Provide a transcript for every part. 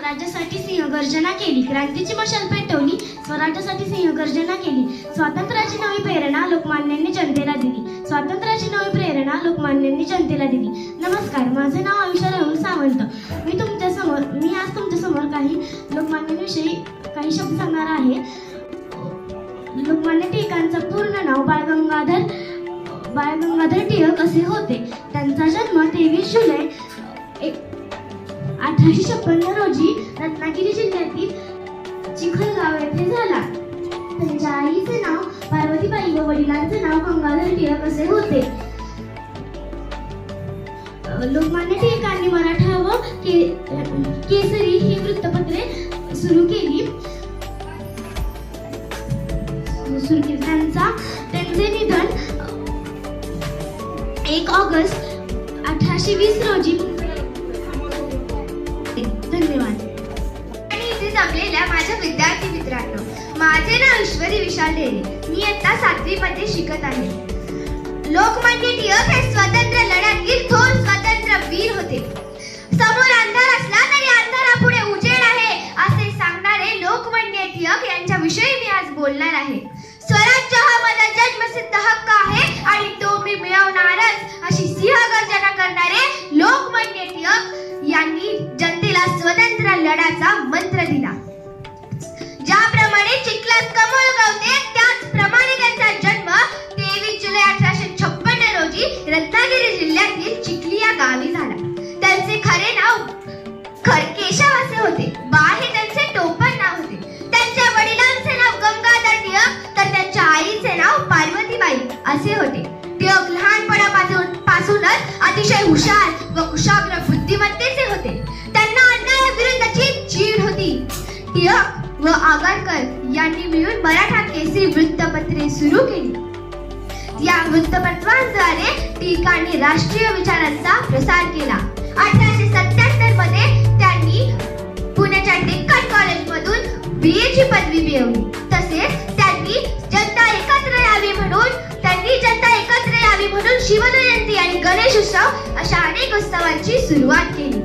स्वराज्यासाठी सिंहगर्जना केली, क्रांतीची मशाल पेटवली, स्वराज्यासाठी सिंहगर्जना केली. स्वातंत्र्याची नवी प्रेरणा लोकमान्यांनी जनतेला दिली, स्वातंत्र्याची नवी प्रेरणा लोकमान्यांनी जनतेला दिली. नमस्कार, माझे नाव आयुष्य राहुल सावंत. मी आज तुमच्यासमोर काही लोकमान्यांविषयी काही शब्द सांगणार आहे. लोकमान्य टिळकांचं पूर्ण नाव बाळगंगाधर टिळक असे होते. त्यांचा जन्म 23 जुलै 1856 रोजी रत्नागिरी जिल्ह्यातील चिखलगाव येथे झाला. त्यांच्या आईचे नाव पार्वतीबाई व वडिलांचे नाव गंगाधर टिळक असे होते. लोकमान्य टिळकांनी मराठा व केसरी ही वृत्तपत्रे सुरू केली. त्यांचे निधन 1 ऑगस्ट 1820 रोजी. धन्यवाद. आणि इथे जमलेल्या माझ्या विद्यार्थी मित्रांनो, माझे नाव ईश्वरी विशाल ढेरे. मी इयत्ता 7वी मध्ये शिकत आहे. लोकमान्य टिळक हे स्वातंत्र्य लढ्यातील थोर स्वातंत्र्यवीर होते. समोर अंधार असला तरी अंधारापुढे उजेड आहे असे सांगणारे लोकमान्य टिळक यांच्याविषयी मी आज बोलणार आहे. स्वराज्य हा माझा जन्मसिद्ध हक्क आहे आणि तो मी मिळवणारच अशी सिंहगर्जना करणारे लोकमान्य टिळक यांनी जनतेला स्वतंत्र लढ्याचा मंत्र दिला. ज्याप्रमाणे चिखलात कमळ गवते त्याचप्रमाणे त्यांचा जन्म 23 जुलै 1856 रोजी रत्नागिरी जिल्ह्यातील चिखली या गावी झाला. त्यांचे खरे नाव केशव असे होते. बाळ हे त्यांचे टोपण नाव होते. त्यांच्या वडिलांचे नाव गंगाधर टिळक तर त्यांच्या आईचे नाव पार्वतीबाई असे होते. टिळक लहानपणापासूनच अतिशय हुशार व कुशाग्र बुद्धिमत्तेचे होते. त्यांना अन्यायाविरुद्धची चीड होती. टिळक व आगरकर यांनी मिळून मराठा केसरी वृत्तपत्रे सुरू केली. या वृत्तपत्रांद्वारे टिळकांनी राष्ट्रीय विचारांचा प्रसार केला. 1877 मध्ये त्यांनी पुण्याच्या डेक्कन कॉलेजमधून BA ची पदवी मिळवली. तसेच त्यांनी जनता एकत्र यावी म्हणून शिवजयंती आणि गणेश उत्सव अशा अनेक उत्सवांची सुरुवात केली.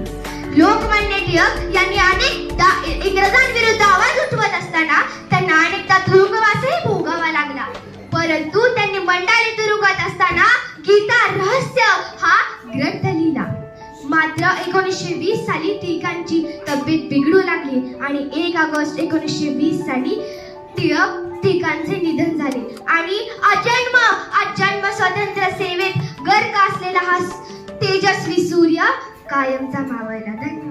लोकमान्य टिळक यांनी अनेकदा इंग्रजांविरुद्ध आवाज उठवत असताना त्यांना अनेकदा तुरुंगवासही भोगावा लागला. परंतु त्यांनी मंडाली तुरुंगात असताना गीता रहस्य हा ग्रंथ लिहिला. मात्र 1920 साली टिळकांची तब्येत बिघडू लागली आणि 1 ऑगस्ट 1920 साली टिळकांचे निधन झाले आणि अजन्म स्वातंत्र्य सेवेत गर्क असलेला हा तेजस्वी सूर्य कायमचा मावळला. धन्यवाद.